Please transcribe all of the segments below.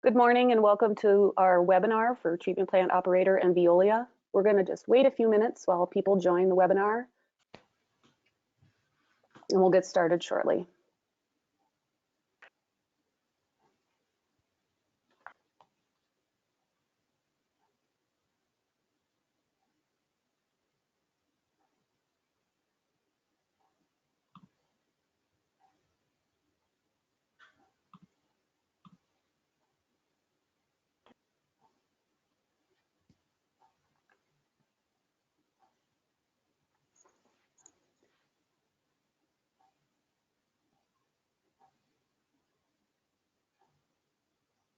Good morning and welcome to our webinar for treatment plant operator and Veolia. We're going to just wait a few minutes while people join the webinar and we'll get started shortly.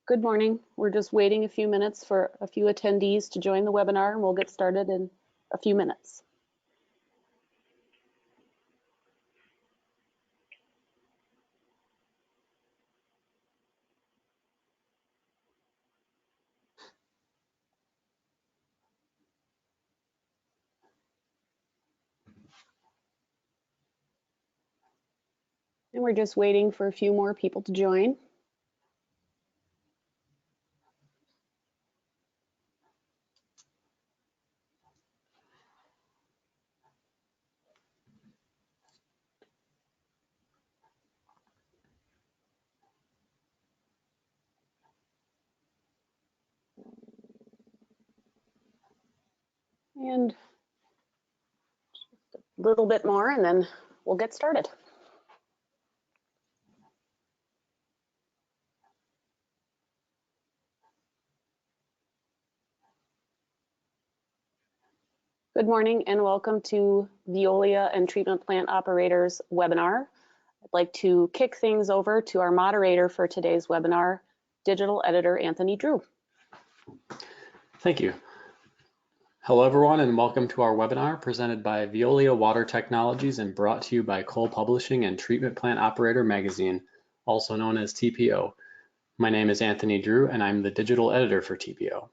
Good morning. We're just waiting a few minutes for a few attendees to join the webinar and we'll get started in a few minutes. And we're just waiting for a few more people to join. And just a little bit more and then we'll get started. Good morning and welcome to Veolia and Treatment Plant Operators webinar. I'd like to kick things over to our moderator for today's webinar, Digital Editor Anthony Drew. Thank you. Hello everyone and welcome to our webinar presented by Veolia Water Technologies and brought to you by Cole Publishing and Treatment Plant Operator Magazine, also known as TPO. My name is Anthony Drew and I'm the digital editor for TPO.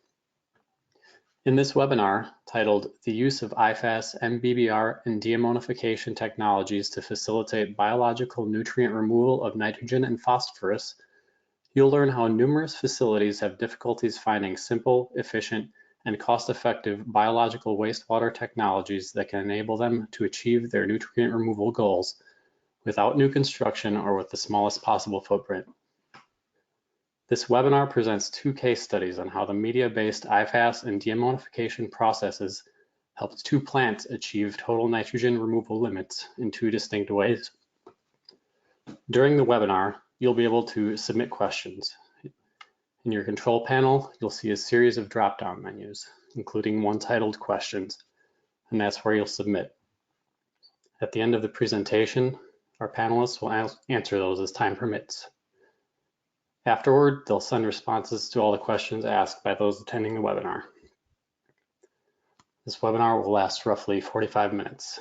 In this webinar, titled The Use of IFAS, MBBR, and Deammonification Technologies to Facilitate Biological Nutrient Removal of Nitrogen and Phosphorus, you'll learn how numerous facilities have difficulties finding simple, efficient, and cost-effective biological wastewater technologies that can enable them to achieve their nutrient removal goals without new construction or with the smallest possible footprint. This webinar presents two case studies on how the media-based IFAS and deammonification processes helped two plants achieve total nitrogen removal limits in two distinct ways. During the webinar, you'll be able to submit questions. In your control panel, you'll see a series of drop-down menus, including one titled Questions, and that's where you'll submit. At the end of the presentation, our panelists will answer those as time permits. Afterward, they'll send responses to all the questions asked by those attending the webinar. This webinar will last roughly 45 minutes.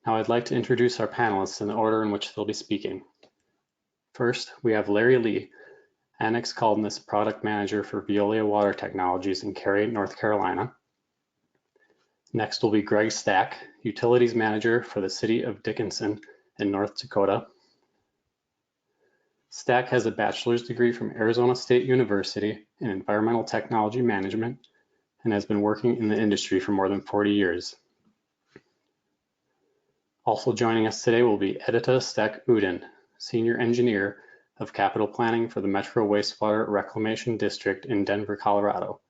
Now I'd like to introduce our panelists in the order in which they'll be speaking. First, we have Larry Lee, Annex Columnist Product Manager for Veolia Water Technologies in Cary, North Carolina. Next will be Greg Stack, Utilities Manager for the City of Dickinson in North Dakota. Stack has a bachelor's degree from Arizona State University in Environmental Technology Management and has been working in the industry for more than 40 years. Also joining us today will be Anita Stack-Uden, Senior Engineer of Capital Planning for the Metro Wastewater Reclamation District in Denver, Colorado.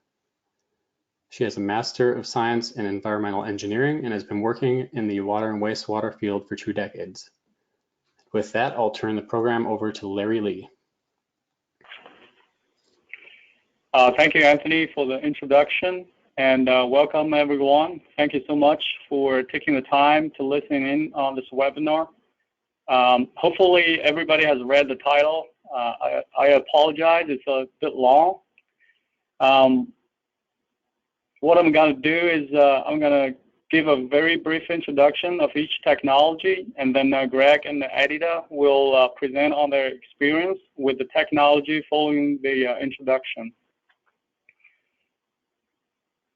She has a Master of Science in Environmental Engineering and has been working in the water and wastewater field for 2 decades. With that, I'll turn the program over to Larry Lee. Thank you, Anthony, for the introduction, and welcome everyone. Thank you so much for taking the time to listen in on this webinar. Hopefully everybody has read the title. I apologize, it's a bit long. What I'm going to do is I'm going to give a very brief introduction of each technology, and then Greg and Anita will present on their experience with the technology following the introduction.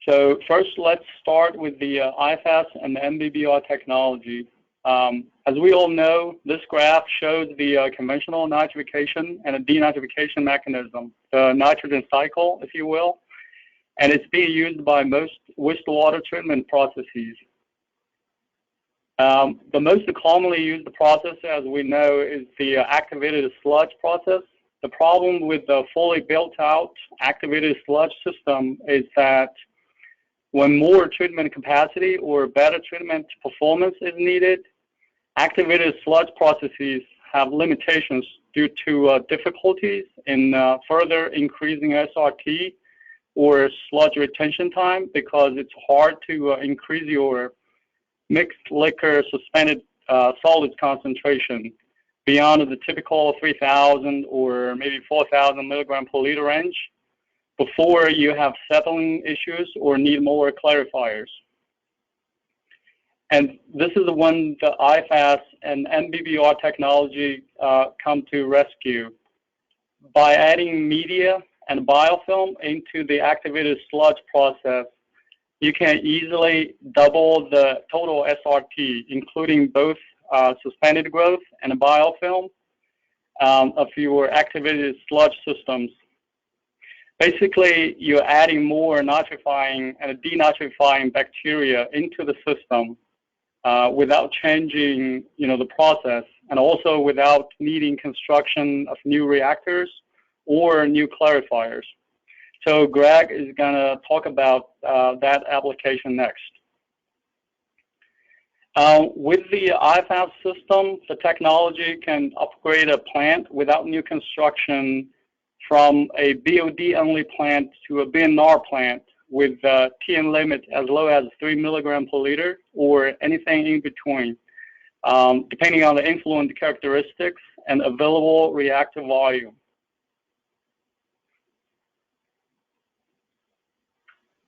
So first, let's start with the IFAS and the MBBR technology. As we all know, this graph shows the conventional nitrification and a denitrification mechanism, the nitrogen cycle, if you will, and it's being used by most wastewater treatment processes. The most commonly used process, as we know, is the activated sludge process. The problem with the fully built out activated sludge system is that when more treatment capacity or better treatment performance is needed, activated sludge processes have limitations due to difficulties in further increasing SRT or sludge retention time, because it's hard to increase your mixed liquor suspended solids concentration beyond the typical 3,000 or maybe 4,000 milligram per liter range before you have settling issues or need more clarifiers. And this is when the IFAS and MBBR technology come to rescue. By adding media and biofilm into the activated sludge process, you can easily double the total SRT, including both suspended growth and biofilm of your activated sludge systems. Basically, you're adding more nitrifying and denitrifying bacteria into the system without changing, the process, and also without needing construction of new reactors or new clarifiers. So Greg is going to talk about that application next. With the IFAS system, the technology can upgrade a plant without new construction from a BOD-only plant to a BNR plant with TN limit as low as 3 milligram per liter or anything in between, depending on the influent characteristics and available reactor volume.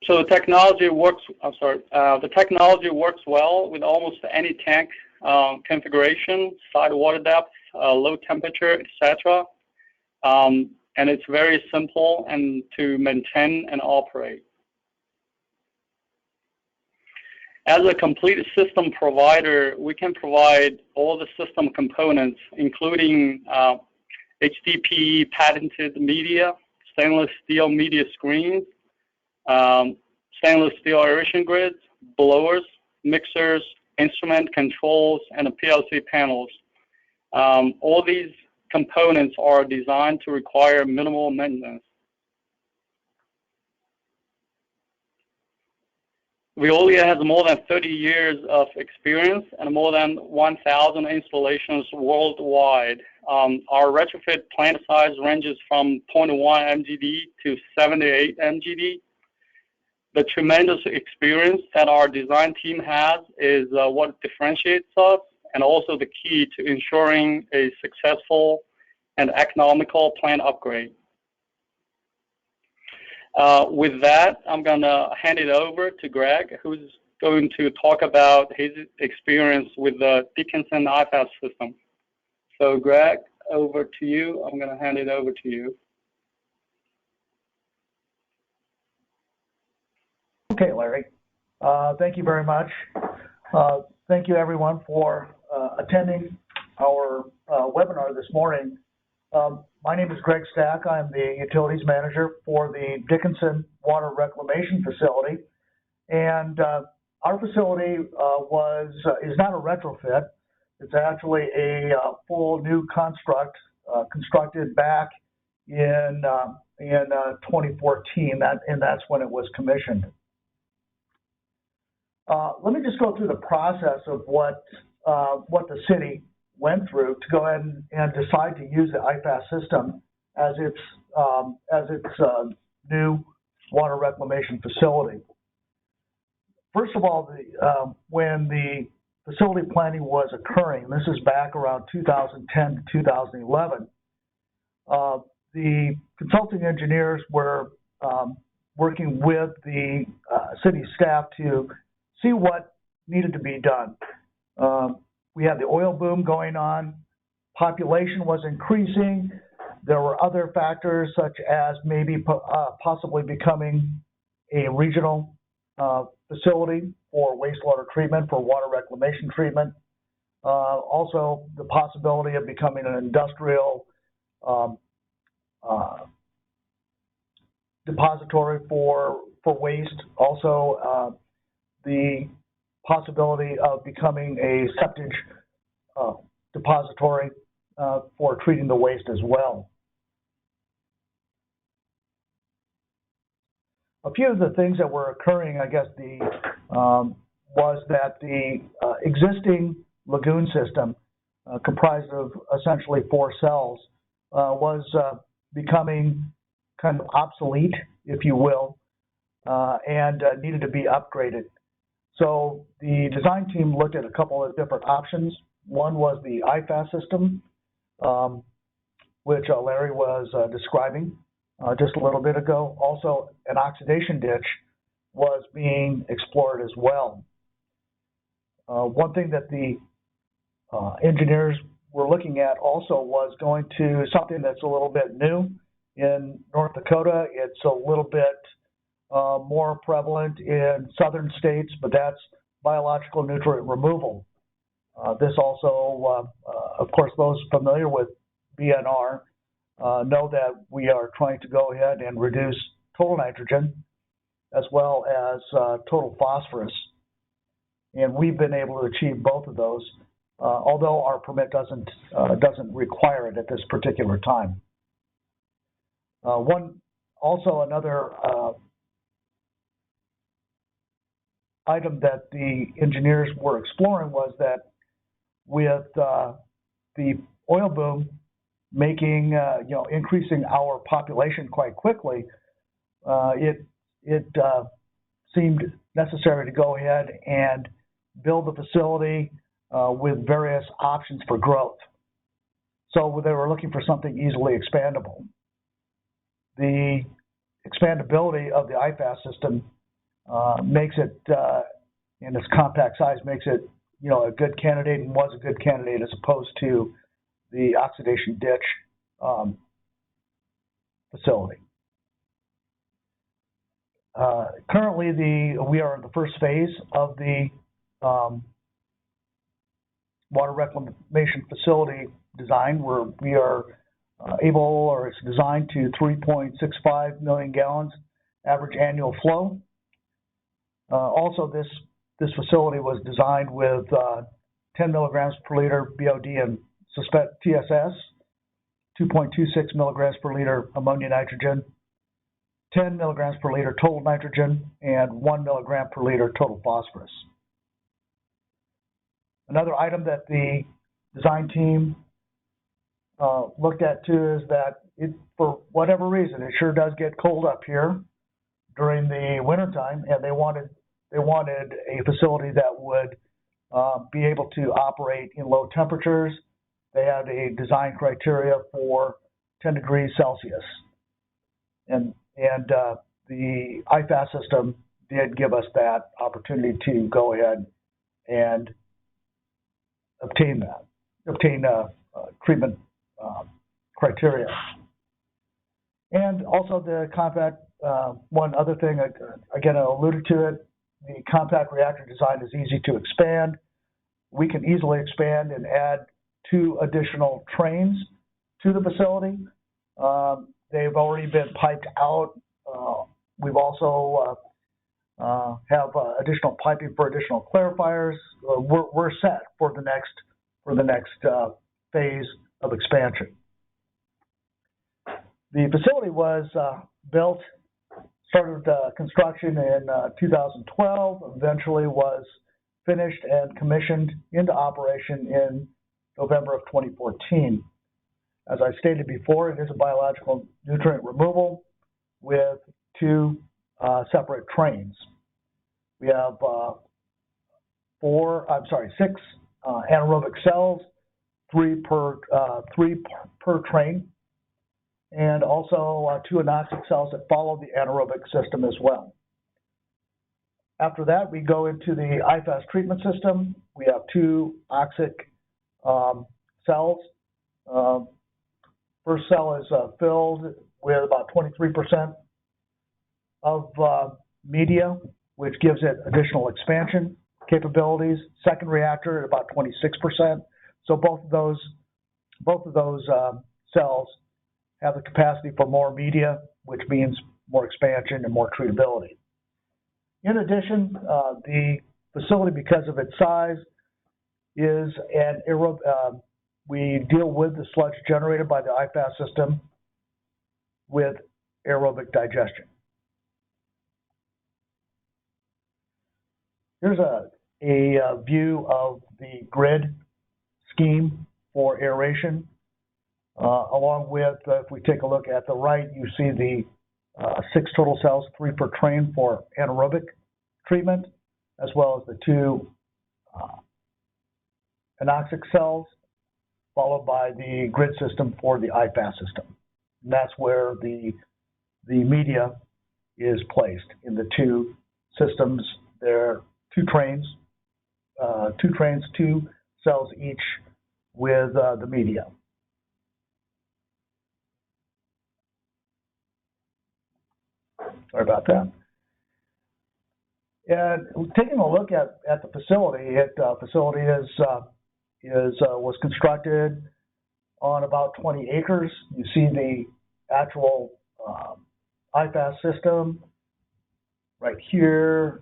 So the technology works. The technology works well with almost any tank configuration, side water depth, low temperature, etc. And it's very simple and to maintain and operate. As a complete system provider, we can provide all the system components, including HDPE patented media, stainless steel media screens, stainless steel aeration grids, blowers, mixers, instrument controls, and the PLC panels. All these components are designed to require minimal maintenance. Veolia has more than 30 years of experience and more than 1,000 installations worldwide. Our retrofit plant size ranges from 0.1 MGD to 78 MGD. The tremendous experience that our design team has is what differentiates us, and also the key to ensuring a successful and economical plant upgrade. With that, I'm going to hand it over to Greg, who's going to talk about his experience with the Dickinson IFAS system. So Greg, over to you. I'm going to hand it over to you. Okay, Larry. Thank you very much. Thank you, everyone, for attending our webinar this morning. My name is Greg Stack. I'm the Utilities Manager for the Dickinson Water Reclamation Facility. And our facility is not a retrofit. It's actually a full new construct constructed back in 2014, and that's when it was commissioned. Let me just go through the process of what the city went through to go ahead and decide to use the IFAS system as its new water reclamation facility. First of all, when the facility planning was occurring, this is back around 2010 to 2011, the consulting engineers were working with the city staff to see what needed to be done. We had the oil boom going on, population was increasing, there were other factors such as maybe possibly becoming a regional facility for wastewater treatment, for water reclamation treatment. Also, the possibility of becoming an industrial depository for waste. Also, the possibility of becoming a septic depository for treating the waste as well. A few of the things that were occurring, I guess, was that the existing lagoon system, comprised of essentially 4 cells, was becoming kind of obsolete, if you will, and needed to be upgraded. So the design team looked at a couple of different options. One was the IFAS system, which Larry was describing just a little bit ago. Also, an oxidation ditch was being explored as well. One thing that the engineers were looking at also was going to something that's a little bit new in North Dakota. It's a little bit more prevalent in southern states, but that's biological nutrient removal. This also, of course, those familiar with BNR know that we are trying to go ahead and reduce total nitrogen as well as total phosphorus. And we've been able to achieve both of those, although our permit doesn't require it at this particular time. Another item that the engineers were exploring was that with the oil boom making, increasing our population quite quickly, it seemed necessary to go ahead and build the facility with various options for growth. So they were looking for something easily expandable. The expandability of the IFAS system makes it, in its compact size, makes it, a good candidate, and was a good candidate as opposed to the oxidation ditch facility. Currently, we are in the first phase of the water reclamation facility design, where we are it's designed to 3.65 million gallons average annual flow. Also, this facility was designed with 10 milligrams per liter BOD and TSS, 2.26 milligrams per liter ammonia nitrogen, 10 milligrams per liter total nitrogen, and 1 milligram per liter total phosphorus. Another item that the design team looked at too is that for whatever reason, it sure does get cold up here during the wintertime, and they wanted a facility that would be able to operate in low temperatures. They had a design criteria for 10 degrees Celsius. And the IFAS system did give us that opportunity to go ahead and obtain treatment criteria. And also the compact, one other thing, again, I alluded to it, the compact reactor design is easy to expand. We can easily expand and add 2 additional trains to the facility. They've already been piped out. We've also have additional piping for additional clarifiers. We're set for the next phase of expansion. The facility was started construction in 2012, eventually was finished and commissioned into operation in November of 2014. As I stated before, it is a biological nutrient removal with 2 separate trains. We have 6 anaerobic cells, 3 per train, and also 2 anoxic cells that follow the anaerobic system as well. After that, we go into the IFAS treatment system. We have 2 oxic cells. First cell is filled with about 23% of media, which gives it additional expansion. capabilities. Second reactor at about 26%. So both of those cells have the capacity for more media, which means more expansion and more treatability. In addition, the facility, because of its size, is an we deal with the sludge generated by the IFAS system with aerobic digestion. Here's a view of the grid scheme for aeration, along with, if we take a look at the right, you see the 6 total cells, 3 per train for anaerobic treatment, as well as the 2 anoxic cells, followed by the grid system for the IFAS system. And that's where the media is placed in the 2 systems. There are 2 trains, 2 cells each with the media. Sorry about that. And taking a look at the facility, was constructed on about 20 acres. You see the actual IFAS system right here.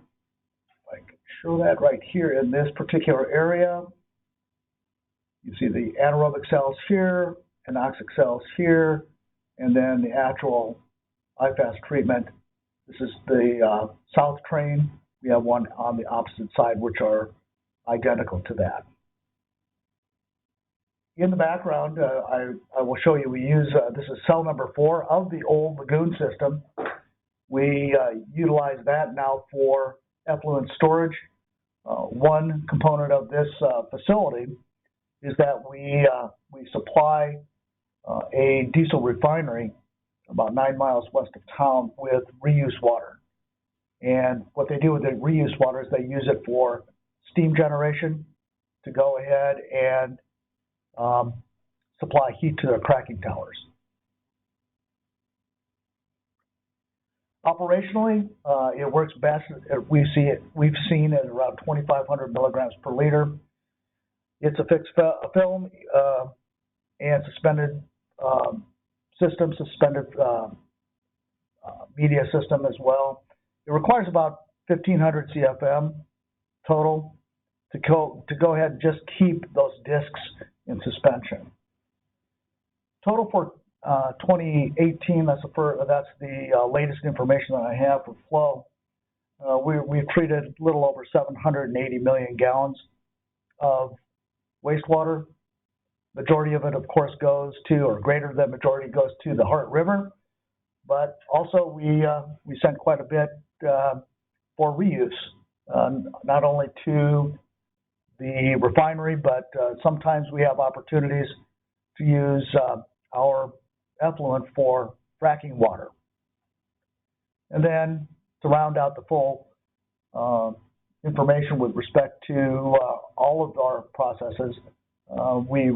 If I can show that right here in this particular area. You see the anaerobic cells here, anoxic cells here, and then the actual IFAS treatment. This is the south train. We have one on the opposite side, which are identical to that. In the background, I will show you, we use, this is cell number 4 of the old lagoon system. We utilize that now for effluent storage. One component of this facility is that we supply a diesel refinery about 9 miles west of town with reuse water. And what they do with the reuse water is they use it for steam generation to go ahead and supply heat to their cracking towers. Operationally, it works best. We've seen it around 2,500 milligrams per liter. It's a fixed film and suspended system, suspended media system as well. It requires about 1,500 CFM total to go ahead and just keep those discs in suspension. Total for 2018, that's the latest information that I have for flow. We've treated a little over 780 million gallons of wastewater. Majority of it, of course, goes to, or greater than majority goes to the Heart River, but also we sent quite a bit for reuse, not only to the refinery, but sometimes we have opportunities to use our effluent for fracking water. And then to round out the full information with respect to all of our processes, we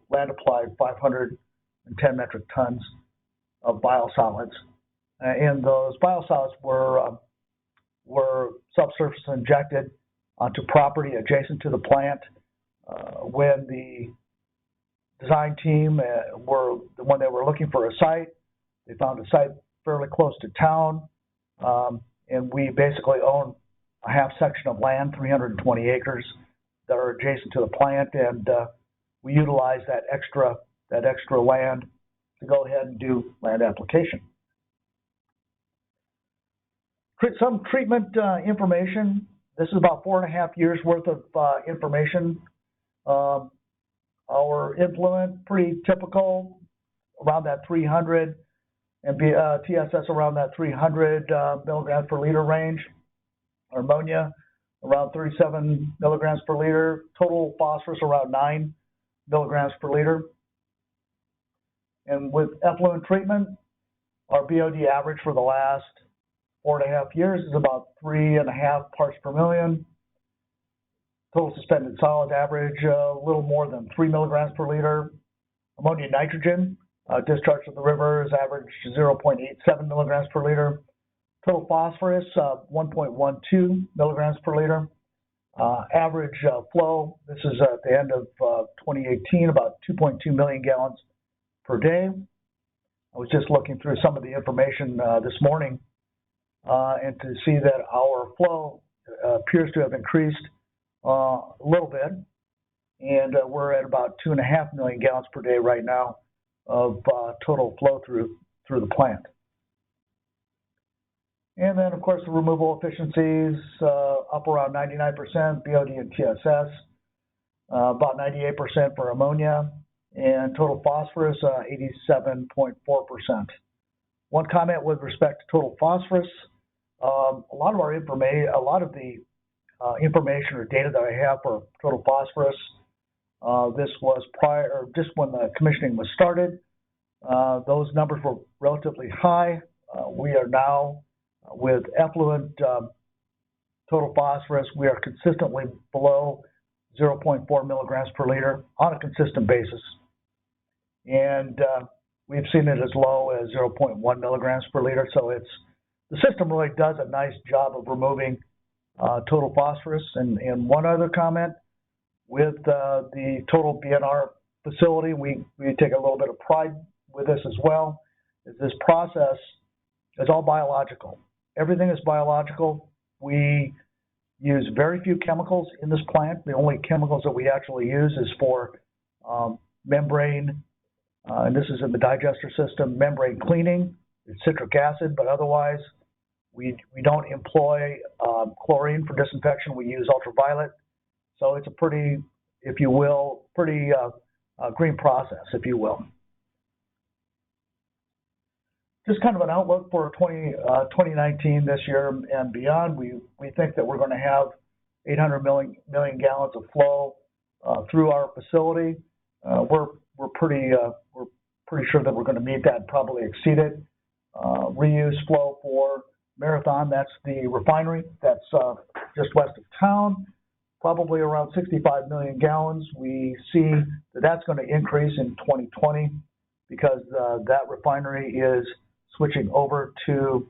land applied 510 metric tons of biosolids, and those biosolids were subsurface injected onto property adjacent to the plant. When the design team when they were looking for a site, they found a site fairly close to town, and we basically own a half section of land, 320 acres, that are adjacent to the plant, and we utilize that extra land to go ahead and do land application. Some treatment information. This is about 4.5 years worth of information. Our influent, pretty typical, around that 300, and TSS around that 300 milligrams per liter range. Our ammonia around 37 milligrams per liter. Total phosphorus around 9 milligrams per liter. And with effluent treatment, our BOD average for the last 4.5 years is about 3.5 parts per million. Total suspended solids average a little more than 3 milligrams per liter. Ammonia nitrogen discharge from the rivers average 0.87 milligrams per liter. Total phosphorus 1.12 milligrams per liter. Average flow, this is at the end of 2018, about 2.2 million gallons per day. I was just looking through some of the information this morning and to see that our flow appears to have increased a little bit, and we're at about 2.5 million gallons per day right now of total flow through the plant. And then, of course, the removal efficiencies up around 99%, BOD and TSS, about 98% for ammonia, and total phosphorus, 87.4%. One comment with respect to total phosphorus, a lot of the information or data that I have for total phosphorus, this was prior, just when the commissioning was started. Those numbers were relatively high. We are now, with effluent total phosphorus, we are consistently below 0.4 milligrams per liter on a consistent basis. And we've seen it as low as 0.1 milligrams per liter. So the system really does a nice job of removing total phosphorus. And one other comment, with the total BNR facility, we take a little bit of pride with this as well, is this process is all biological. Everything is biological. We use very few chemicals in this plant. The only chemicals that we actually use is for membrane, and this is in the digester system, membrane cleaning, it's citric acid, but otherwise we don't employ chlorine for disinfection. We use ultraviolet. So it's a pretty, if you will, green process, if you will. Just kind of an outlook for 2019 this year and beyond. We think that we're going to have 800 million gallons of flow through our facility. We're pretty sure that we're going to meet that and probably exceed it. Reuse flow for Marathon, that's the refinery that's just west of town, probably around 65 million gallons. We see that that's going to increase in 2020 because that refinery is switching over to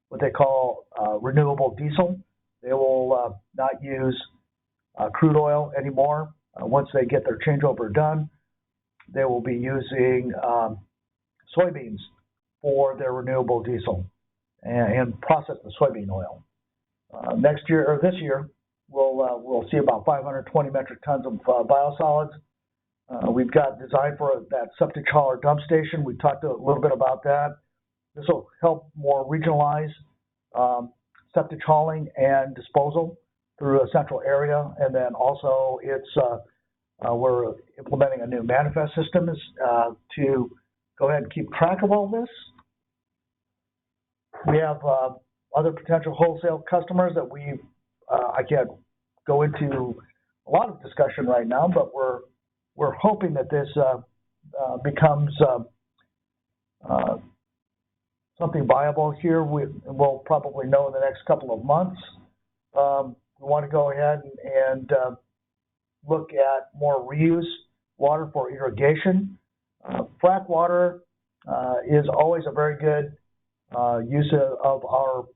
what they call renewable diesel. They will not use crude oil anymore. Once they get their changeover done, they will be using soybeans for their renewable diesel and process the soybean oil. Next year, or this year, we'll see about 520 metric tons of biosolids. We've got design for that septic hauler dump station. We talked a little bit about that. This will help more regionalize septic hauling and disposal through a central area. And then also we're implementing a new manifest system to go ahead and keep track of all this. We have other potential wholesale customers that I can't go into a lot of discussion right now, but we're hoping that this becomes something viable here. We'll probably know in the next couple of months. We want to go ahead and look at more reuse water for irrigation. Frac water is always a very good use of our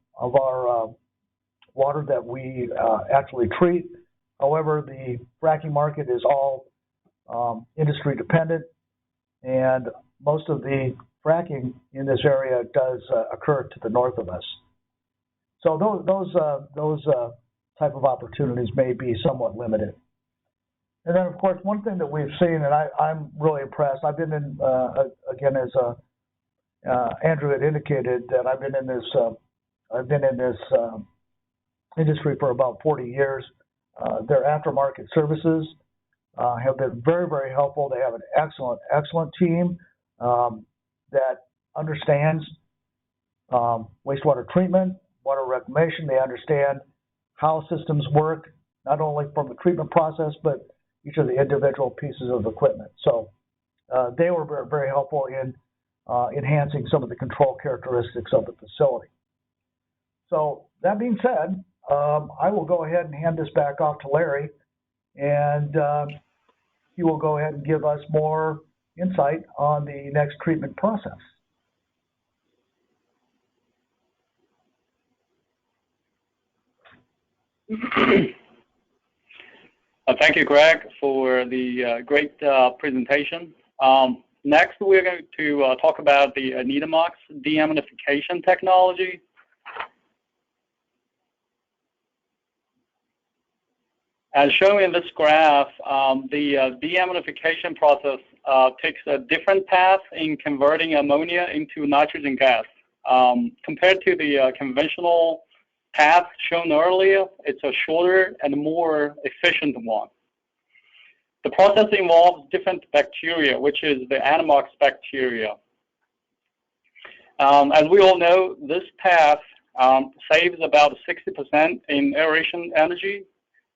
water that we actually treat. However, the fracking market is all industry dependent, and most of the fracking in this area does occur to the north of us. So those type of opportunities may be somewhat limited. And then, of course, one thing that we've seen, and I'm really impressed. I've been in, again, as Andrew had indicated, that I've been in this industry for about 40 years. Their aftermarket services have been very, very helpful. They have an excellent team that understands wastewater treatment, water reclamation. They understand how systems work, not only from the treatment process, but each of the individual pieces of equipment. So they were very, very helpful in enhancing some of the control characteristics of the facility. So that being said, I will go ahead and hand this back off to Larry, and he will go ahead and give us more insight on the next treatment process. Thank you, Greg, for the great presentation. Next, we're going to talk about the ANITA Mox deammonification technology. As shown in this graph, the deammonification process takes a different path in converting ammonia into nitrogen gas. Compared to the conventional path shown earlier, it's a shorter and more efficient one. The process involves different bacteria, which is the Animox bacteria. As we all know, this path saves about 60% in aeration energy,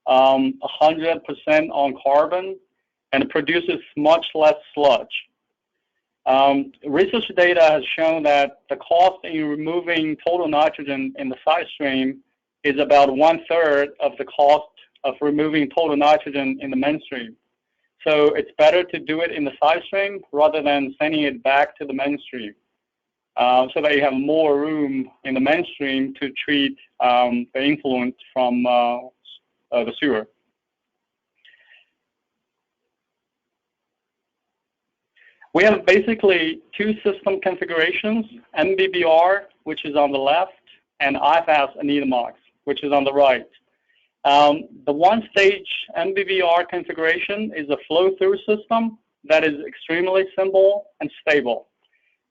100% on carbon, and produces much less sludge. Research data has shown that the cost in removing total nitrogen in the side stream is about 1/3 of the cost of removing total nitrogen in the mainstream. So it's better to do it in the side stream rather than sending it back to the mainstream, so that you have more room in the mainstream to treat the influence from the sewer. We have basically two system configurations, MBBR, which is on the left, and IFAS and ANITA Mox, which is on the right. The one-stage MBBR configuration is a flow-through system that is extremely simple and stable.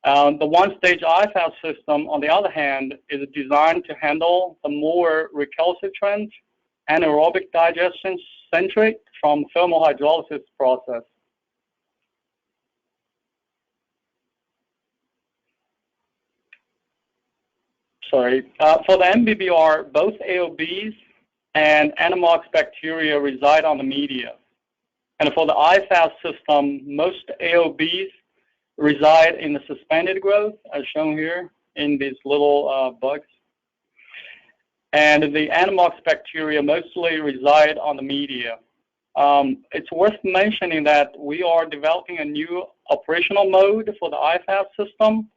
The one-stage IFAS system, on the other hand, is designed to handle the more recalcitrant anaerobic digestion centric from thermal hydrolysis process. For the MBBR, both AOBs and Animox bacteria reside on the media. And for the IFAS system, most AOBs reside in the suspended growth, as shown here in these little bugs. And the Animox bacteria mostly reside on the media. It's worth mentioning that we are developing a new operational mode for the IFAS system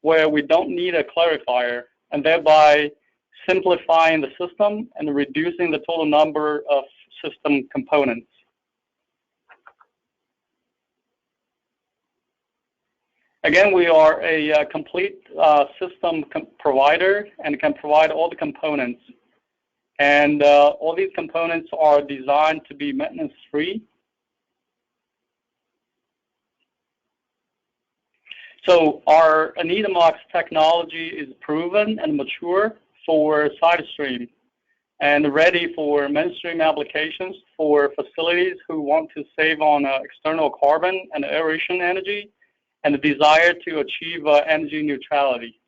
where we don't need a clarifier, and thereby simplifying the system and reducing the total number of system components. Again, we are a complete system provider and can provide all the components. And all these components are designed to be maintenance-free. So our ANITA Mox technology is proven and mature for side stream and ready for mainstream applications for facilities who want to save on external carbon and aeration energy and the desire to achieve energy neutrality.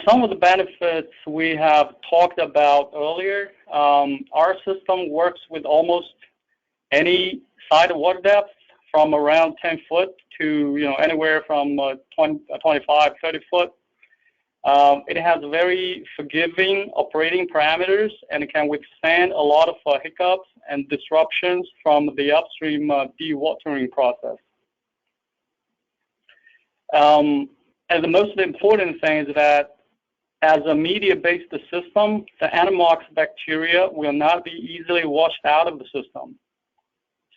Some of the benefits we have talked about earlier. Our system works with almost any side water depth from around 10 foot to anywhere from 25, 30 foot. It has very forgiving operating parameters and it can withstand a lot of hiccups and disruptions from the upstream dewatering process. And the most important thing is that as a media-based system, the Animox bacteria will not be easily washed out of the system.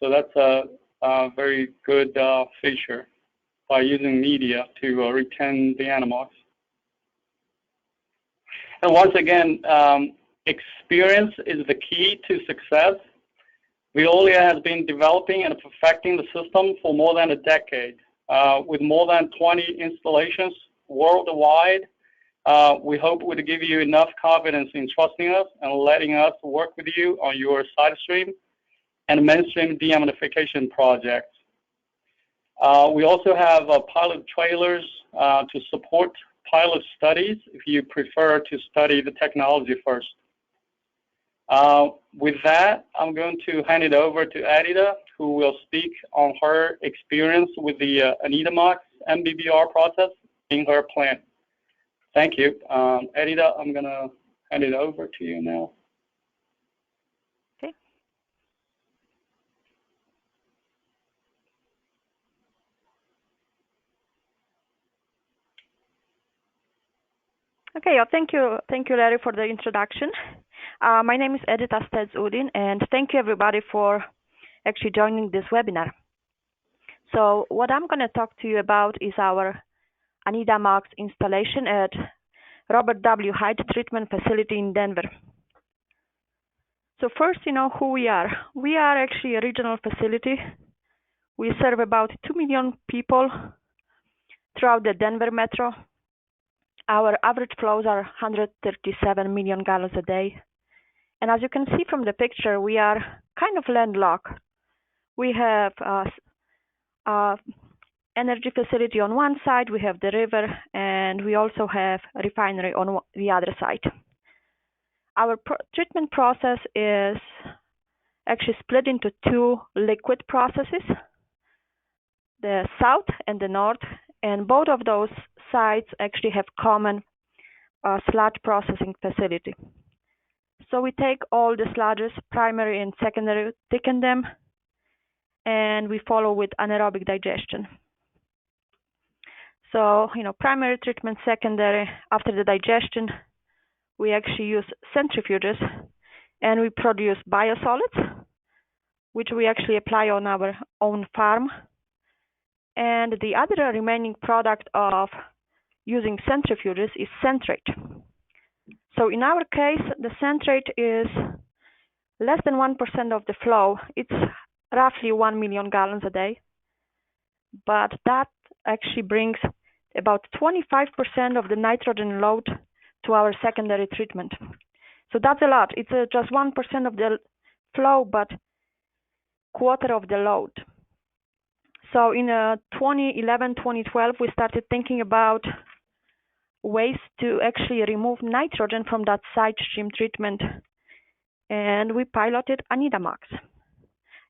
So that's a very good feature by using media to retain the Animox. And once again, experience is the key to success. Veolia has been developing and perfecting the system for more than a decade. With more than 20 installations worldwide, we hope to give you enough confidence in trusting us and letting us work with you on your side stream and mainstream deammonification projects. We also have pilot trailers to support pilot studies if you prefer to study the technology first. With that, I'm going to hand it over to Anita, who will speak on her experience with the ANITA Mox MBBR process in her plant. Thank you. Anita, I'm going to hand it over to you now. Okay. Okay, thank you, Larry, for the introduction. My name is Edita Stedz-Udin, and thank you everybody for actually joining this webinar. So what I'm going to talk to you about is our ANITA Mox installation at Robert W. Hyde Treatment Facility in Denver. So first, who we are. We are actually a regional facility. We serve about 2 million people throughout the Denver metro. Our average flows are 137 million gallons a day. And as you can see from the picture, we are kind of landlocked. We have energy facility on one side, we have the river, and we also have a refinery on the other side. Our treatment process is actually split into two liquid processes, the south and the north, and both of those sites actually have common sludge processing facility. So we take all the sludges, primary and secondary, thicken them, and we follow with anaerobic digestion. So, primary treatment, secondary, after the digestion, we actually use centrifuges and we produce biosolids, which we actually apply on our own farm. And the other remaining product of using centrifuges is centrate. So in our case, the centrate is less than 1% of the flow. It's roughly 1 million gallons a day. But that actually brings about 25% of the nitrogen load to our secondary treatment. So that's a lot. It's just 1% of the flow, but quarter of the load. So in 2011, 2012, we started thinking about ways to actually remove nitrogen from that side stream treatment. And we piloted ANITA Mox.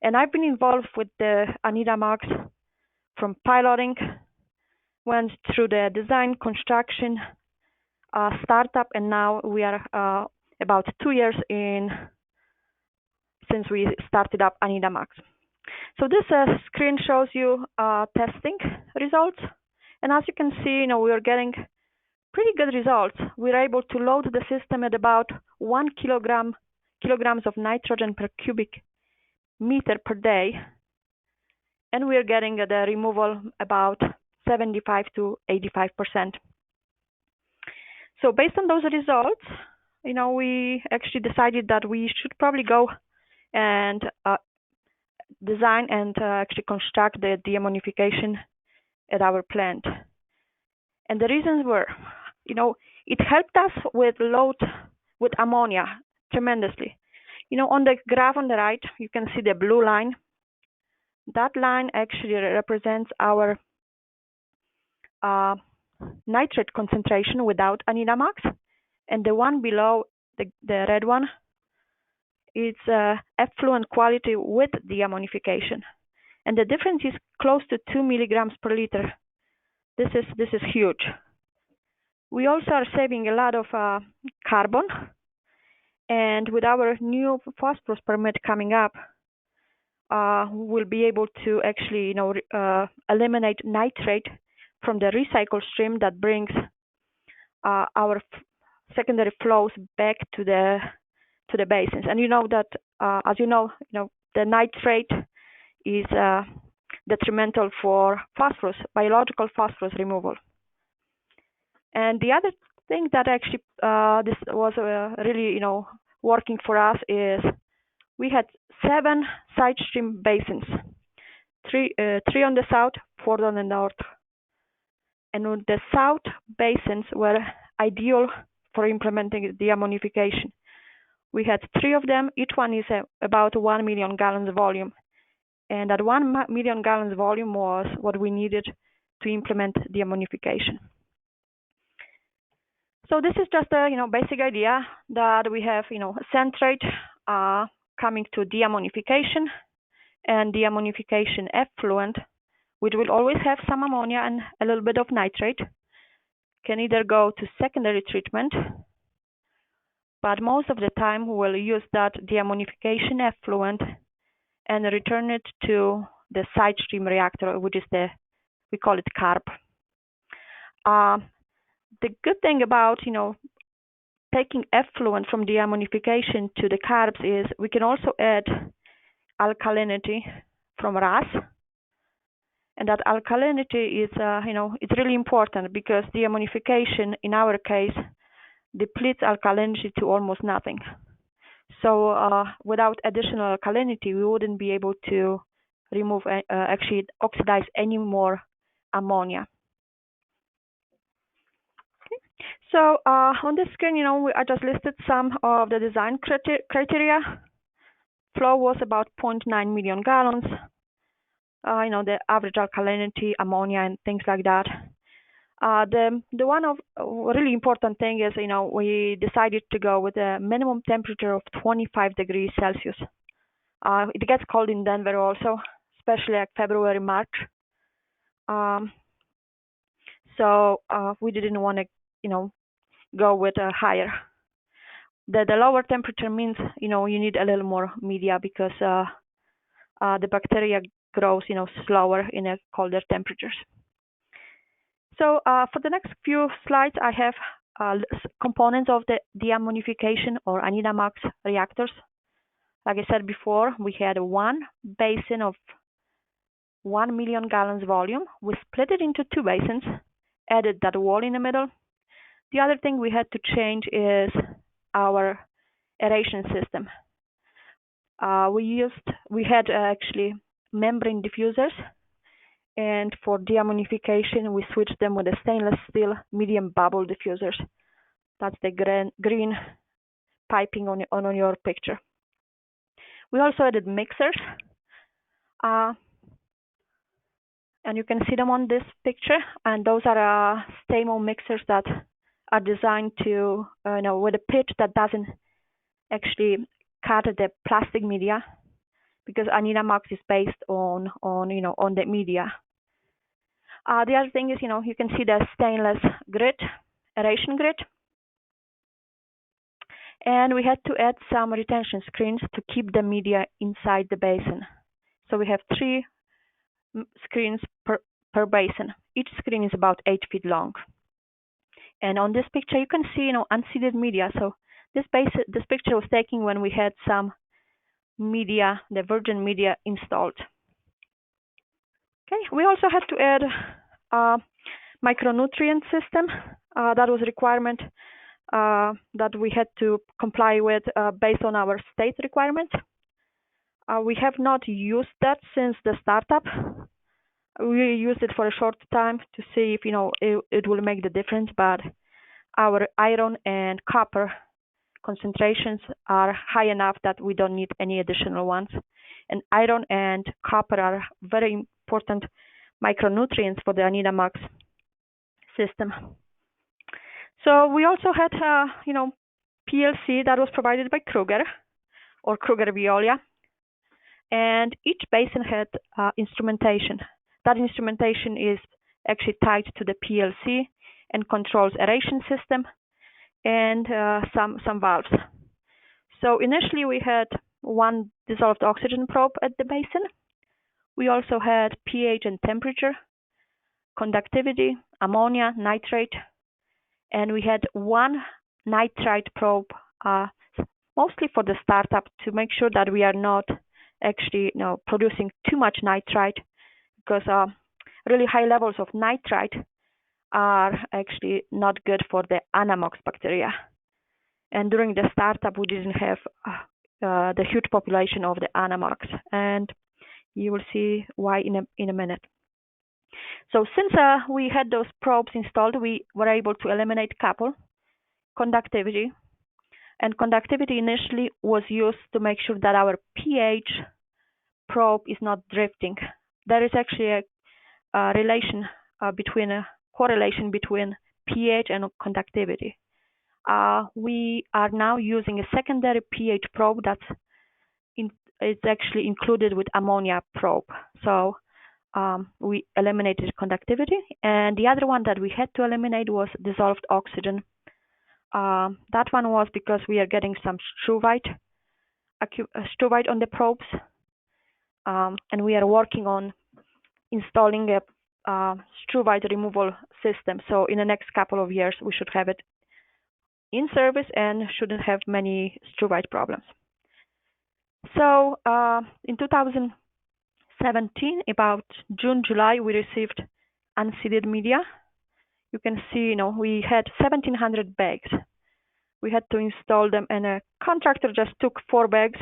And I've been involved with the ANITA Mox from piloting, went through the design, construction, startup, and now we are about 2 years in since we started up ANITA Mox. So this screen shows you testing results, and as you can see, we are getting pretty good results. We're able to load the system at about 1 kilograms of nitrogen per cubic meter per day, and we're getting the removal about 75 to 85%. So based on those results, we actually decided that we should probably go and design and actually construct the deammonification at our plant. And the reasons were, it helped us with load with ammonia tremendously. On the graph on the right, you can see the blue line. That line actually represents our nitrate concentration without ANITA Mox, and the one below, the red one, it's effluent quality with deammonification, and the difference is close to 2 milligrams per liter. This is huge. We also are saving a lot of carbon, and with our new phosphorus permit coming up, we'll be able to actually eliminate nitrate from the recycle stream that brings our secondary flows back to the basins. And that as the nitrate is detrimental for phosphorus, biological phosphorus removal. And the other thing that actually this was really working for us is we had 7 side stream basins, three on the south, 4 on the north. And the south basins were ideal for implementing deammonification. We had 3 of them. Each one is about 1 million gallons volume. And that 1 million gallons volume was what we needed to implement deammonification. So this is just a basic idea that we have centrate coming to deammonification, and deammonification effluent, which will always have some ammonia and a little bit of nitrate, can either go to secondary treatment, but most of the time we'll use that deammonification effluent and return it to the side stream reactor, which is we call it CARB. The good thing about taking effluent from deammonification to the carbs is we can also add alkalinity from RAS. And that alkalinity is, it's really important because deammonification, in our case, depletes alkalinity to almost nothing. So without additional alkalinity, we wouldn't be able to remove, actually oxidize any more ammonia. Okay. So on this screen, I just listed some of the design criteria. Flow was about 0.9 million gallons. The average alkalinity, ammonia, and things like that. The one of really important thing is, we decided to go with a minimum temperature of 25 degrees Celsius. It gets cold in Denver also, especially like February, March. So we didn't want to, go with a higher. The lower temperature means, you need a little more media because the bacteria grows, slower in a colder temperatures. So for the next few slides, I have components of the deammonification or ANITA Mox reactors. Like I said before, we had one basin of 1 million gallons volume. We split it into two basins, added that wall in the middle. The other thing we had to change is our aeration system. We had actually membrane diffusers, and for deammonification, we switched them with a stainless steel medium bubble diffusers. That's the green piping on your picture. We also added mixers, and you can see them on this picture. And those are Stamo mixers that are designed to, with a pitch that doesn't actually cut the plastic media, because ANITA Mox is based on the media. The other thing is, you can see the stainless grid, aeration grid. And we had to add some retention screens to keep the media inside the basin. So we have 3 screens per basin. Each screen is about 8 feet long. And on this picture, you can see, unseeded media. So this picture was taken when we had some media, the virgin media, installed. Okay, we also had to add a micronutrient system. That was a requirement that we had to comply with based on our state requirement. We have not used that since the startup. We used it for a short time to see if it will make the difference, but our iron and copper concentrations are high enough that we don't need any additional ones. And iron and copper are very important micronutrients for the ANITA Mox system. So we also had, PLC that was provided by Kruger or Kruger Veolia, and each basin had instrumentation. That instrumentation is actually tied to the PLC and controls aeration system and some valves. So initially we had one dissolved oxygen probe at the basin. We also had pH and temperature, conductivity, ammonia, nitrate, and we had one nitrite probe, mostly for the startup, to make sure that we are not actually producing too much nitrite, because really high levels of nitrite are actually not good for the Anamox bacteria. And during the startup, we didn't have the huge population of the Anamox, and you will see why in a minute. So since we had those probes installed, we were able to eliminate couple, conductivity, and conductivity initially was used to make sure that our pH probe is not drifting. There is actually a correlation between pH and conductivity. We are now using a secondary pH probe it's actually included with ammonia probe. So we eliminated conductivity, and the other one that we had to eliminate was dissolved oxygen. That one was because we are getting some struvite on the probes, and we are working on installing a struvite removal system. So in the next couple of years, we should have it in service and shouldn't have many screw-ride problems. So in 2017, about June, July, we received unseeded media. You can see, we had 1,700 bags. We had to install them, and a contractor just took 4 bags,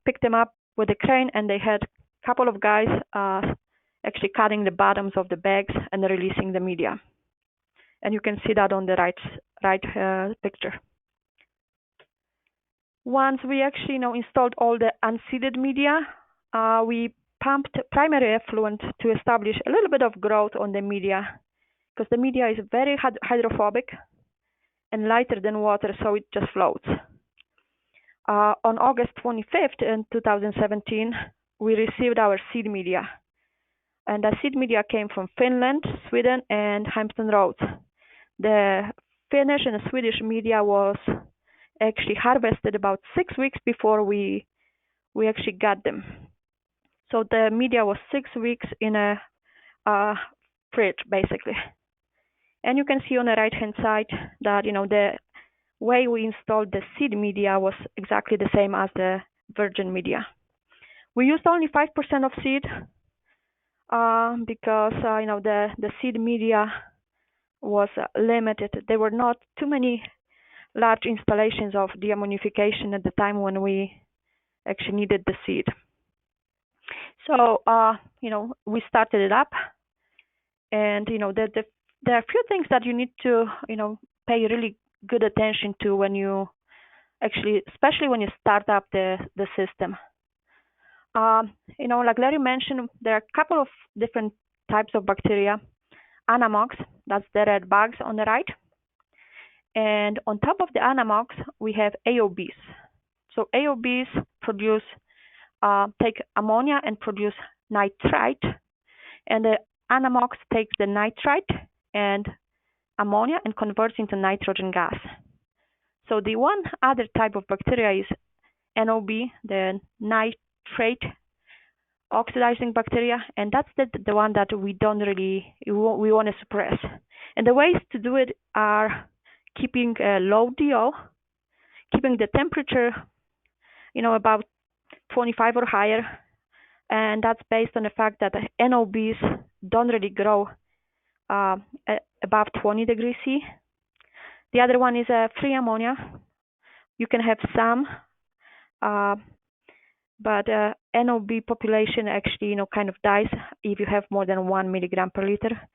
picked them up with a crane, and they had a couple of guys actually cutting the bottoms of the bags and releasing the media. And you can see that on the right picture. Once we actually installed all the unseeded media, we pumped primary effluent to establish a little bit of growth on the media, because the media is very hydrophobic and lighter than water, so it just floats. On August 25th in 2017, we received our seed media. And the seed media came from Finland, Sweden, and Hampton Roads. The Finnish and Swedish media was actually harvested about 6 weeks before we actually got them. So the media was 6 weeks in a fridge, basically. And you can see on the right-hand side that the way we installed the seed media was exactly the same as the virgin media. We used only 5% of seed because the seed media was limited. There were not too many large installations of deammonification at the time when we actually needed the seed. So we started it up, and there are a few things that you need to pay really good attention to when you especially when you start up the system. Like Larry mentioned, there are a couple of different types of bacteria. ANITA Mox, that's the red bugs on the right. And on top of the ANITA Mox, we have AOBs. So AOBs take ammonia and produce nitrite. And the ANITA Mox takes the nitrite and ammonia and converts into nitrogen gas. So the one other type of bacteria is NOB, the nitrate oxidizing bacteria, and that's the one that we want to suppress. And the ways to do it are keeping a low DO, keeping the temperature about 25 or higher, and that's based on the fact that the NOBs don't really grow above 20 degrees C. The other one is free ammonia. You can have some, but NOB population actually kind of dies if you have more than 1 milligram per liter.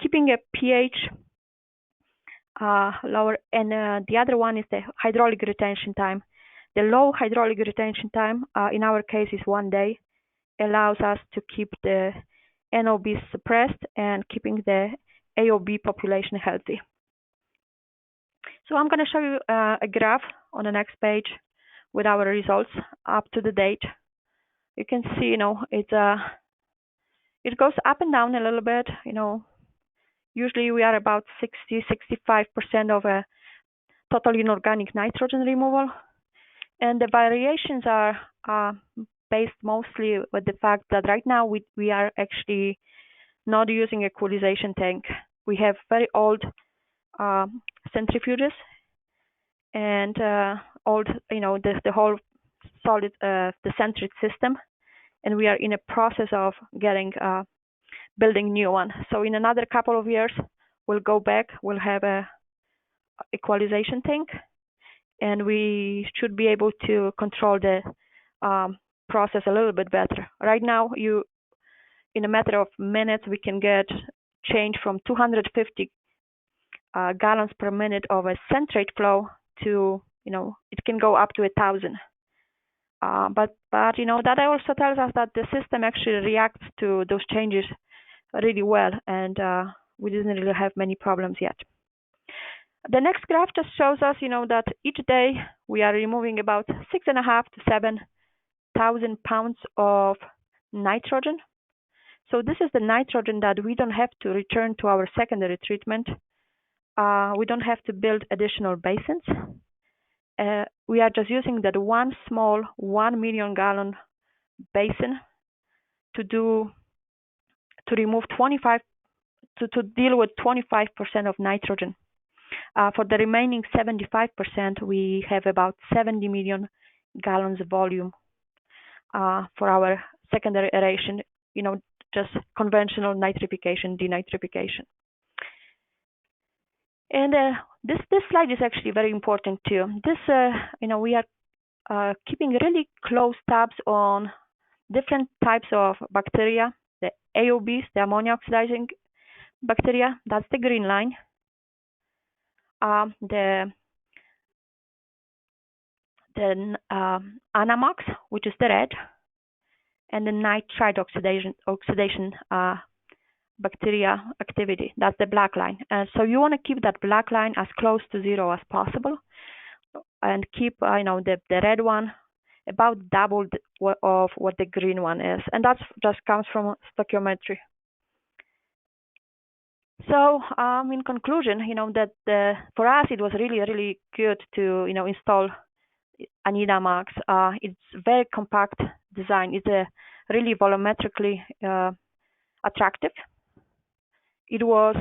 Keeping a pH lower, and the other one is the hydraulic retention time. The low hydraulic retention time, in our case, is 1 day, allows us to keep the NOBs suppressed and keeping the AOB population healthy. So I'm going to show you a graph on the next page with our results up to the date. You can see, it goes up and down a little bit. Usually we are about 60–65% of a total inorganic nitrogen removal, and the variations are based mostly with the fact that right now we are actually not using equalization tank. We have very old centrifuges and old, the whole solid the centric system, and we are in a process of building new one. So in another couple of years, we'll go back. We'll have a equalization tank, and we should be able to control the process a little bit better. Right now, in a matter of minutes, we can get change from 250 gallons per minute of a centrate flow to, it can go up to 1,000. But that also tells us that the system actually reacts to those changes really well, and we didn't really have many problems yet. The next graph just shows us, that each day we are removing about 6,500 to 7,000 pounds of nitrogen. So this is the nitrogen that we don't have to return to our secondary treatment. We don't have to build additional basins. We are just using that one small 1 million gallon basin to deal with 25% of nitrogen. For the remaining 75%, we have about 70 million gallons volume for our secondary aeration, just conventional nitrification, denitrification. And this slide is actually very important too. This, we are keeping really close tabs on different types of bacteria, the AOBs, the ammonia oxidizing bacteria, that's the green line. The Anamox, which is the red, and the nitride oxidation bacteria activity, that's the black line. And so you want to keep that black line as close to zero as possible, and keep the red one about double of what the green one is, and that just comes from stoichiometry. So in conclusion, that for us it was really good to install ANITA Mox. It's very compact design. It's really volumetrically attractive. It was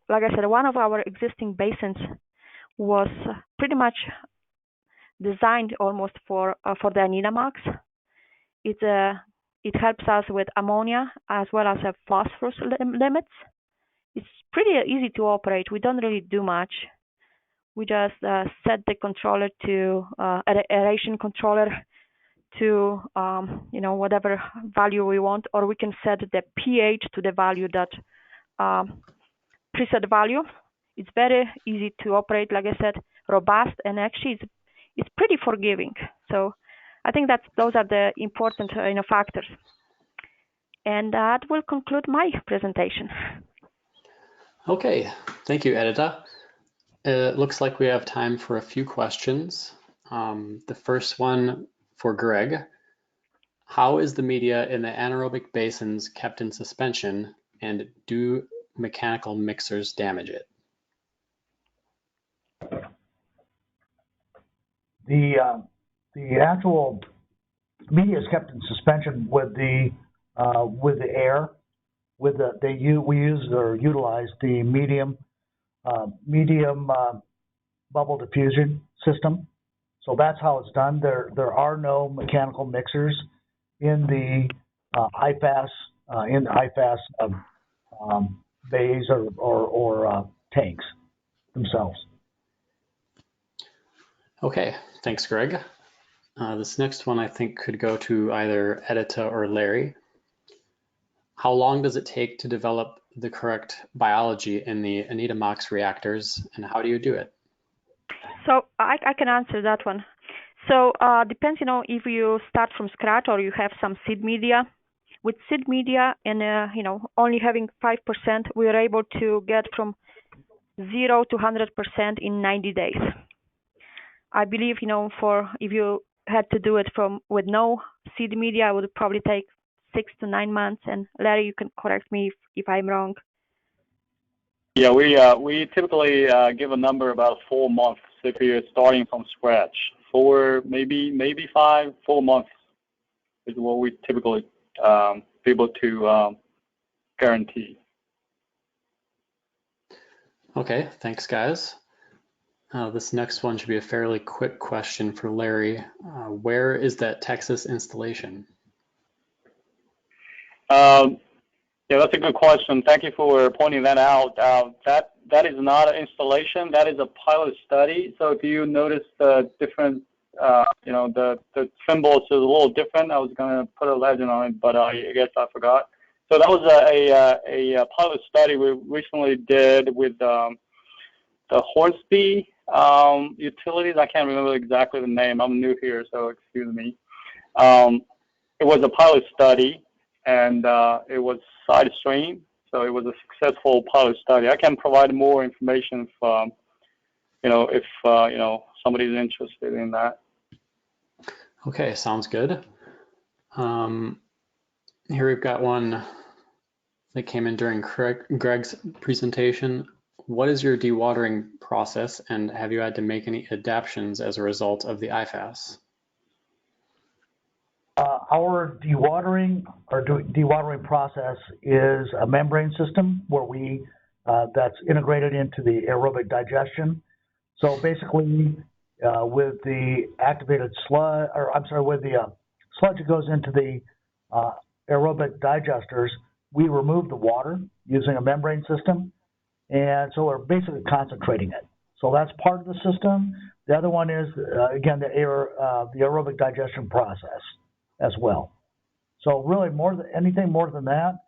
like I said, one of our existing basins was pretty much designed almost for the ANITA Mox. It helps us with ammonia as well as phosphorus limits. It's pretty easy to operate. We don't really do much. We just set the controller to aeration controller to whatever value we want, or we can set the pH to the value that preset value. It's very easy to operate, like I said, robust, and actually it's pretty forgiving. So I think those are the important factors. And that will conclude my presentation. Okay, thank you, Anita. It looks like we have time for a few questions. The first one for Greg. How is the media in the anaerobic basins kept in suspension, and do mechanical mixers damage it? The actual media is kept in suspension with the air. We use or utilize the medium bubble diffusion system. So that's how it's done. There are no mechanical mixers in the IFAS bays or tanks themselves. Okay, thanks, Greg. This next one I think could go to either Anita or Larry. How long does it take to develop the correct biology in the ANITA Mox reactors, and how do you do it? So I can answer that one. So depends, if you start from scratch or you have some seed media. With seed media and only having 5%, we are able to get from 0 to 100% in 90 days. I believe, if you had to do it with no seed media, it would probably take 6 to 9 months. And Larry, you can correct me if I'm wrong. Yeah, we typically give a number about 4 months if you're starting from scratch. 4, maybe 5, 4 months is what we typically be able to guarantee. Okay, thanks, guys. This next one should be a fairly quick question for Larry. Where is that Texas installation? Yeah, that's a good question. Thank you for pointing that out. That is not an installation. That is a pilot study. So if you notice the different, the symbols is a little different. I was going to put a legend on it, but I guess I forgot. So that was a pilot study we recently did with the Hornsby Utilities. I can't remember exactly the name. I'm new here, so excuse me. It was a pilot study, and it was side stream, so it was a successful pilot study. I can provide more information if somebody's interested in that. Okay, sounds good. Here we've got one that came in during Greg's presentation. What is your dewatering process, and have you had to make any adaptations as a result of the IFAS? Our dewatering process is a membrane system where we that's integrated into the aerobic digestion. So basically, with the activated sludge, or I'm sorry, with the sludge that goes into the aerobic digesters, we remove the water using a membrane system, and so we're basically concentrating it. So that's part of the system. The other one is, again, the aerobic digestion process as well. So really, anything more than that,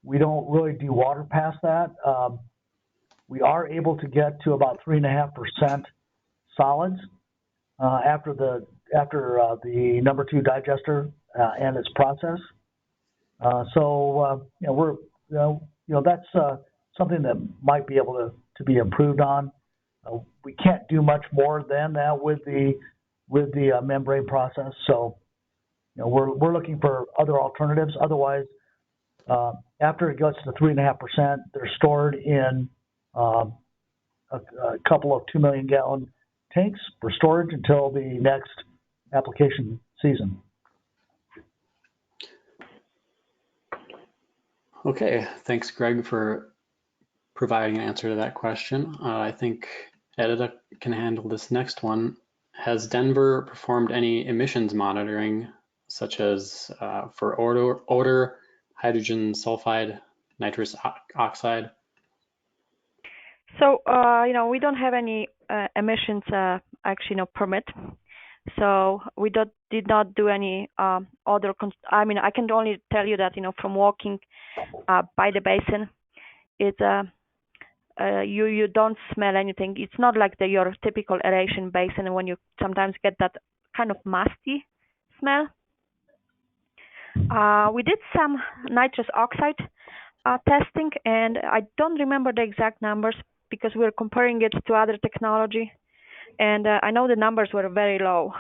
we don't really dewater past that. We are able to get to about 3.5% solids after the number 2 digester and its process. That's something that might be able to be improved on. We can't do much more than that with the membrane process. So, we're looking for other alternatives. Otherwise, after it gets to 3.5%, they're stored in a couple of 2 million gallon tanks for storage until the next application season. Okay, thanks, Greg, for providing an answer to that question. I think ANITA can handle this next one. Has Denver performed any emissions monitoring, such as for odor, hydrogen sulfide, nitrous oxide? So, we don't have any emissions permit. So we did not do any other. I can only tell you that from walking by the basin, it's you don't smell anything. It's not like your typical aeration basin when you sometimes get that kind of musty smell. We did some nitrous oxide testing, and I don't remember the exact numbers because we're comparing it to other technology. And I know the numbers were very low.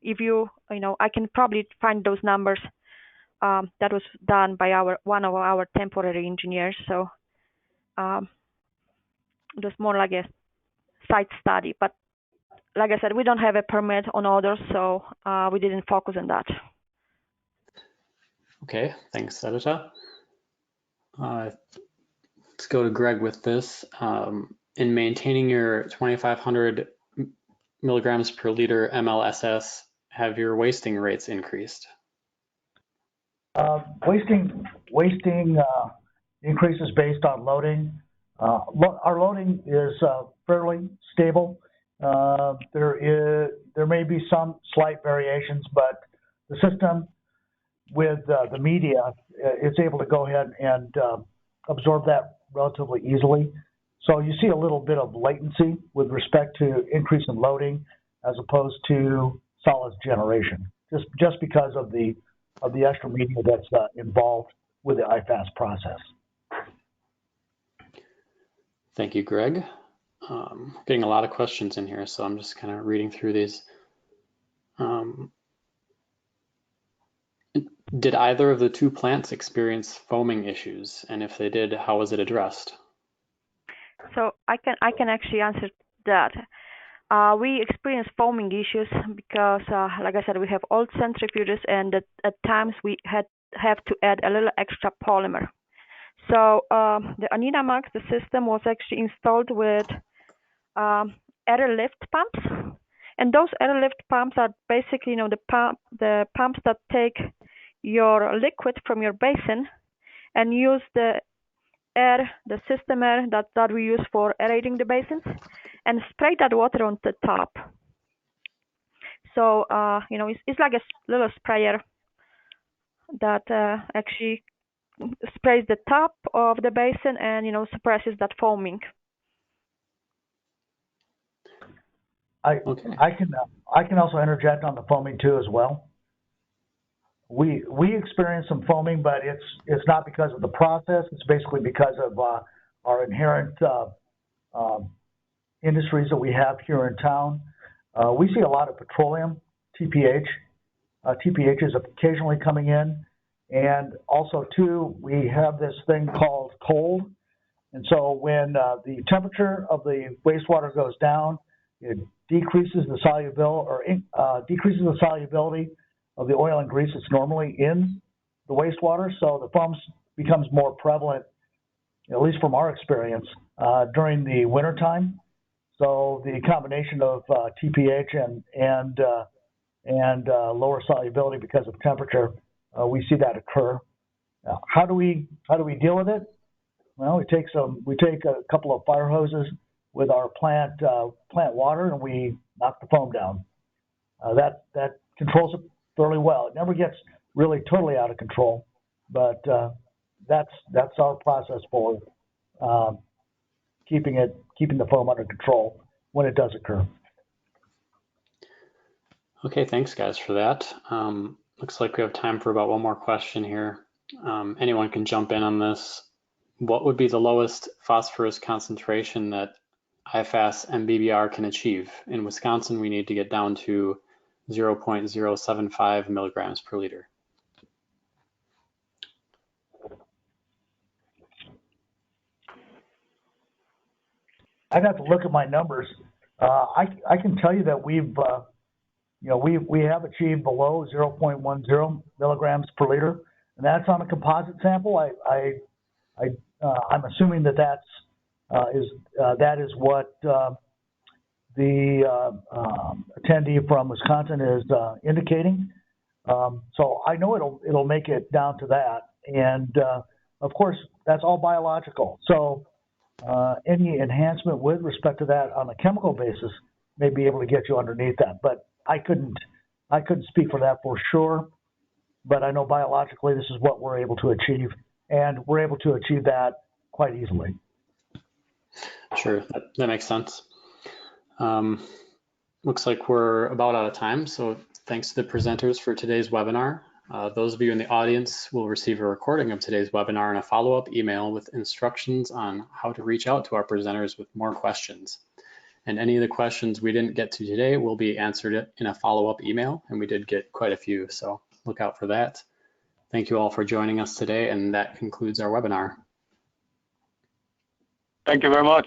If I can probably find those numbers. That was done by one of our temporary engineers. So it was more like a site study. But like I said, we don't have a permit on others, so we didn't focus on that. Okay, thanks, ANITA. Let's go to Greg with this. In maintaining your 2,500 milligrams per liter MLSS, have your wasting rates increased? Wasting increases based on loading. Our loading is fairly stable. There may be some slight variations, but the system with the media, it's able to go ahead and absorb that relatively easily. So you see a little bit of latency with respect to increase in loading as opposed to solids generation, just because of the extra media that's involved with the IFAS process. Thank you, Greg. Getting a lot of questions in here, so I'm just kind of reading through these. Did either of the two plants experience foaming issues? And if they did, how was it addressed? So I can actually answer that. We experienced foaming issues because, like I said, we have old centrifuges, and at times we have to add a little extra polymer. So the ANITA Mox, the system was actually installed with air lift pumps, and those air lift pumps are basically, the pumps that take your liquid from your basin and use the system air that we use for aerating the basins, and spray that water on the top. So it's like a little sprayer that actually sprays the top of the basin and suppresses that foaming. I can also interject on the foaming too as well. We experience some foaming, but it's not because of the process. It's basically because of our inherent industries that we have here in town. We see a lot of petroleum, TPH. TPH is occasionally coming in, and also too we have this thing called cold. And so when the temperature of the wastewater goes down, it decreases the solubility of the oil and grease that's normally in the wastewater, so the foam becomes more prevalent at least from our experience, during the wintertime. So the combination of TPH and lower solubility because of temperature, we see that occur. How do we deal with it? Well, we take a couple of fire hoses with our plant water, and we knock the foam down. That controls it fairly well. It never gets really totally out of control, but that's our process for keeping the foam under control when it does occur. Okay, thanks guys for that. Looks like we have time for about one more question here. Anyone can jump in on this. What would be the lowest phosphorus concentration that IFAS MBBR can achieve? In Wisconsin, we need to get down to 0.075 milligrams per liter. I'd have to look at my numbers. I can tell you that we have achieved below 0.10 milligrams per liter, and that's on a composite sample. I'm assuming that is what the attendee from Wisconsin is indicating. So I know it'll make it down to that, and of course that's all biological. So any enhancement with respect to that on a chemical basis may be able to get you underneath that, but I couldn't speak for that for sure. But I know biologically this is what we're able to achieve, and we're able to achieve that quite easily. Sure, that makes sense. Looks like we're about out of time, so thanks to the presenters for today's webinar. Those of you in the audience will receive a recording of today's webinar and a follow-up email with instructions on how to reach out to our presenters with more questions. And any of the questions we didn't get to today will be answered in a follow-up email, and we did get quite a few, so look out for that. Thank you all for joining us today, and that concludes our webinar. Thank you very much.